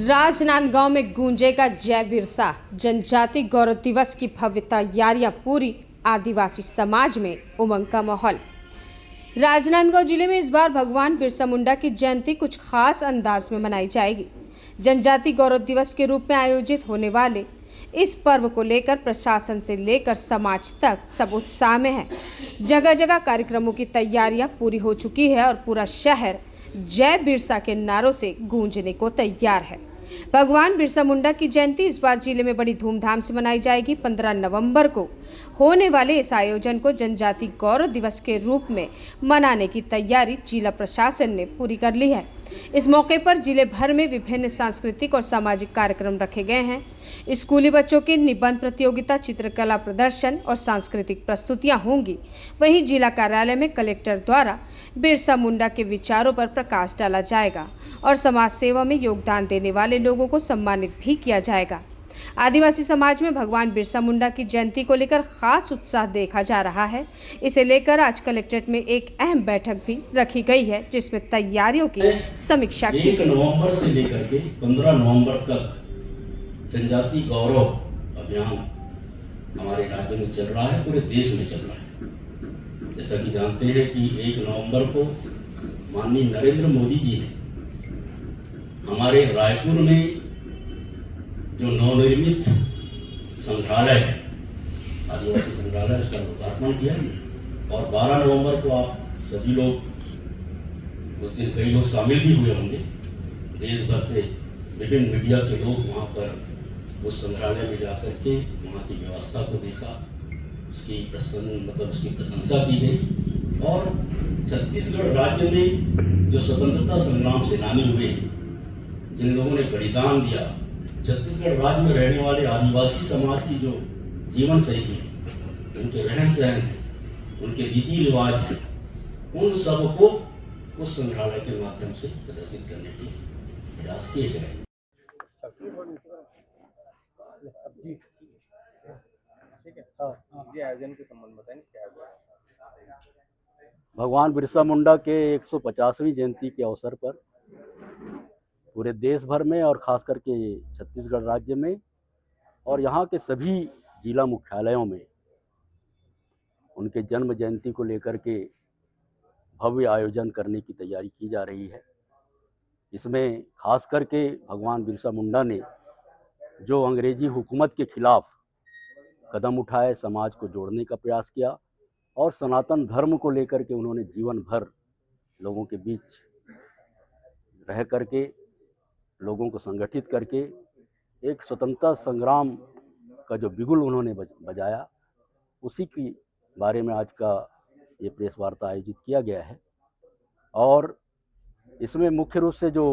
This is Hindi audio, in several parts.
राजनांदगांव में गूंजेगा जय बिरसा। जनजाति गौरव दिवस की भव्य तैयारियां पूरी, आदिवासी समाज में उमंग का माहौल। राजनांदगांव जिले में इस बार भगवान बिरसा मुंडा की जयंती कुछ खास अंदाज में मनाई जाएगी। जनजाति गौरव दिवस के रूप में आयोजित होने वाले इस पर्व को लेकर प्रशासन से लेकर समाज तक सब उत्साह में है। जगह जगह कार्यक्रमों की तैयारियां पूरी हो चुकी है और पूरा शहर जय बिरसा के नारों से गूंजने को तैयार है। भगवान बिरसा मुंडा की जयंती इस बार जिले में बड़ी धूमधाम से मनाई जाएगी। 15 नवंबर को होने वाले इस आयोजन को जनजाति गौरव दिवस के रूप में मनाने की तैयारी जिला प्रशासन ने पूरी कर ली है। इस मौके पर जिले भर में विभिन्न सांस्कृतिक और सामाजिक कार्यक्रम रखे गए हैं। स्कूली बच्चों की निबंध प्रतियोगिता, चित्रकला प्रदर्शन और सांस्कृतिक प्रस्तुतियां होंगी। वहीं जिला कार्यालय में कलेक्टर द्वारा बिरसा मुंडा के विचारों पर प्रकाश डाला जाएगा और समाज सेवा में योगदान देने वाले लोगों को सम्मानित भी किया जाएगा। आदिवासी समाज में भगवान बिरसा मुंडा की जयंती को लेकर खास उत्साह देखा जा रहा है। इसे लेकर आज कलेक्ट्रेट में एक अहम बैठक भी रखी गई है, जिसमें तैयारियों की समीक्षा की। 1 नवंबर से लेकर के 15 नवंबर तक जनजाति गौरव अभियान हमारे राज्य में चल रहा है, पूरे देश में चल रहा है। जैसा कि जानते हैं कि 1 नवंबर को माननीय नरेंद्र मोदी जी ने हमारे रायपुर में जो नवनिर्मित संग्रहालय है, आदिवासी संग्रहालय, उसका लोकार्पण किया और 12 नवंबर को आप सभी लोग, उस दिन कई लोग शामिल भी हुए होंगे, देश भर से विभिन्न मीडिया के लोग वहाँ पर उस संग्रहालय में जाकर के वहाँ की व्यवस्था को देखा, उसकी प्रशंसा की गई। और छत्तीसगढ़ राज्य में जो स्वतंत्रता संग्राम सेनानी हुए, जिन लोगों ने बलिदान दिया, छत्तीसगढ़ राज्य में रहने वाले आदिवासी समाज की जो जीवन शैली है, उनके रहन सहन है, उनके रीति रिवाज है, उन सबको उस संग्रहालय के माध्यम से प्रदर्शित करने के प्रयास किए गए। आयोजन के संबंध बताएं क्या है? भगवान बिरसा मुंडा के 150वीं जयंती के अवसर पर पूरे देश भर में और खास करके छत्तीसगढ़ राज्य में और यहाँ के सभी जिला मुख्यालयों में उनके जन्म जयंती को लेकर के भव्य आयोजन करने की तैयारी की जा रही है। इसमें खास करके भगवान बिरसा मुंडा ने जो अंग्रेजी हुकूमत के खिलाफ कदम उठाए, समाज को जोड़ने का प्रयास किया और सनातन धर्म को लेकर के उन्होंने जीवन भर लोगों के बीच रह करके, लोगों को संगठित करके एक स्वतंत्रता संग्राम का जो बिगुल उन्होंने बजाया, उसी के बारे में आज का ये प्रेस वार्ता आयोजित किया गया है। और इसमें मुख्य रूप से जो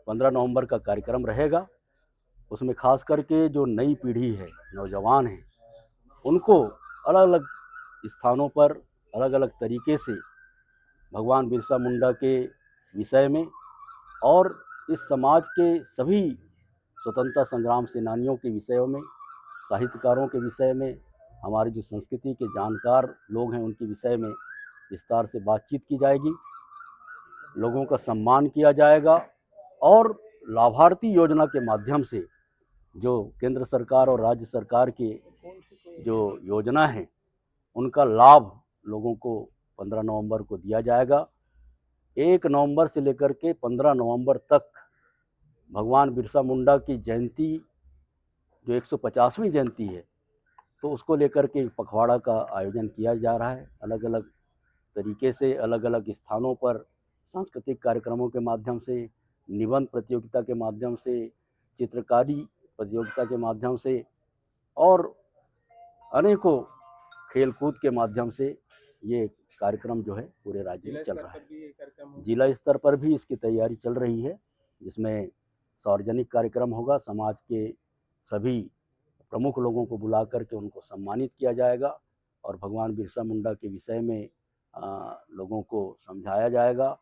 15 नवंबर का कार्यक्रम रहेगा, उसमें खास करके जो नई पीढ़ी है, नौजवान हैं, उनको अलग अलग स्थानों पर अलग अलग तरीके से भगवान बिरसा मुंडा के विषय में और इस समाज के सभी स्वतंत्रता संग्राम सेनानियों के विषयों में, साहित्यकारों के विषय में, हमारी जो संस्कृति के जानकार लोग हैं उनके विषय में विस्तार से बातचीत की जाएगी, लोगों का सम्मान किया जाएगा और लाभार्थी योजना के माध्यम से जो केंद्र सरकार और राज्य सरकार की जो योजना है, उनका लाभ लोगों को 15 नवंबर को दिया जाएगा। 1 नवंबर से लेकर के 15 नवंबर तक भगवान बिरसा मुंडा की जयंती जो 150वीं जयंती है, तो उसको लेकर के पखवाड़ा का आयोजन किया जा रहा है। अलग अलग तरीके से अलग अलग स्थानों पर सांस्कृतिक कार्यक्रमों के माध्यम से, निबंध प्रतियोगिता के माध्यम से, चित्रकारी प्रतियोगिता के माध्यम से और अनेकों खेलकूद के माध्यम से ये कार्यक्रम जो है पूरे राज्य में चल रहा है। जिला स्तर पर भी इसकी तैयारी चल रही है, जिसमें सार्वजनिक कार्यक्रम होगा, समाज के सभी प्रमुख लोगों को बुला करके उनको सम्मानित किया जाएगा और भगवान बिरसा मुंडा के विषय में लोगों को समझाया जाएगा।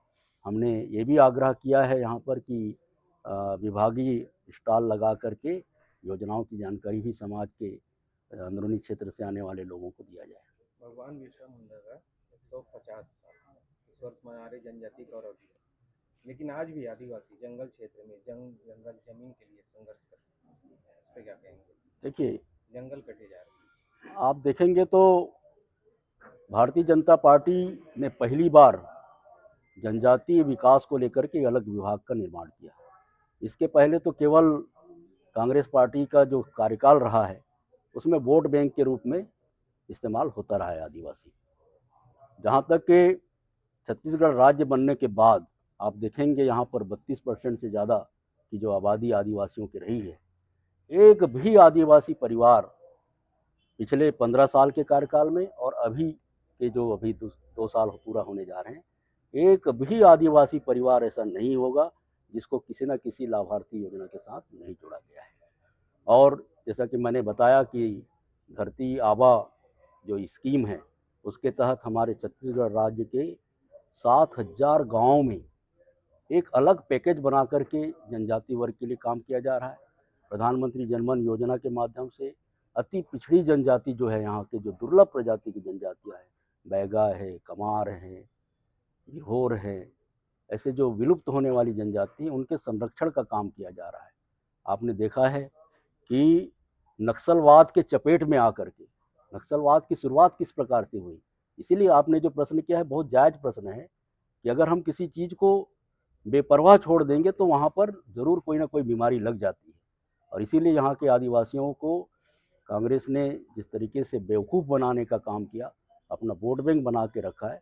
हमने ये भी आग्रह किया है यहाँ पर कि विभागीय स्टॉल लगा करके योजनाओं की जानकारी भी समाज के अंदरूनी क्षेत्र से आने वाले लोगों को दिया जाए। भगवान बिरसा मुंडा का 150 साल इस वर्ष मना रहे जनजाति गौरव दिवस, लेकिन आज भी आदिवासी जंगल क्षेत्र में जंगल जमीन के लिए संघर्ष कर रहे हैं। इस पे क्या कहेंगे? देखिए, जंगल कटे जा रहे हैं। आप देखेंगे तो भारतीय जनता पार्टी ने पहली बार जनजातीय विकास को लेकर के अलग विभाग का निर्माण किया। इसके पहले तो केवल कांग्रेस पार्टी का जो कार्यकाल रहा है उसमें वोट बैंक के रूप में इस्तेमाल होता रहा है आदिवासी। जहाँ तक कि छत्तीसगढ़ राज्य बनने के बाद आप देखेंगे यहाँ पर 32% से ज़्यादा की जो आबादी आदिवासियों की रही है, एक भी आदिवासी परिवार पिछले 15 साल के कार्यकाल में और अभी के जो अभी 2 साल पूरा होने जा रहे हैं, एक भी आदिवासी परिवार ऐसा नहीं होगा जिसको किसी न किसी लाभार्थी योजना के साथ नहीं जोड़ा गया है। और जैसा कि मैंने बताया कि धरती आबा जो स्कीम है उसके तहत हमारे छत्तीसगढ़ राज्य के 7,000 गाँव में एक अलग पैकेज बना करके जनजाति वर्ग के लिए काम किया जा रहा है। प्रधानमंत्री जनमन योजना के माध्यम से अति पिछड़ी जनजाति जो है, यहाँ के जो दुर्लभ प्रजाति की जनजातियाँ हैं, बैगा है, कमार है, बिहोर है, ऐसे जो विलुप्त होने वाली जनजाति उनके संरक्षण का काम किया जा रहा है। आपने देखा है कि नक्सलवाद के चपेट में आकर के नक्सलवाद की शुरुआत किस प्रकार से हुई। इसीलिए आपने जो प्रश्न किया है बहुत जायज़ प्रश्न है कि अगर हम किसी चीज़ को बेपरवाह छोड़ देंगे तो वहाँ पर ज़रूर कोई ना कोई बीमारी लग जाती है। और इसीलिए यहाँ के आदिवासियों को कांग्रेस ने जिस तरीके से बेवकूफ़ बनाने का काम किया, अपना वोट बैंक बना के रखा है,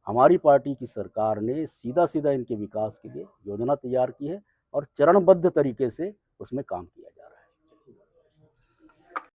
हमारी पार्टी की सरकार ने सीधा सीधा इनके विकास के लिए योजना तैयार की है और चरणबद्ध तरीके से उसमें काम किया है।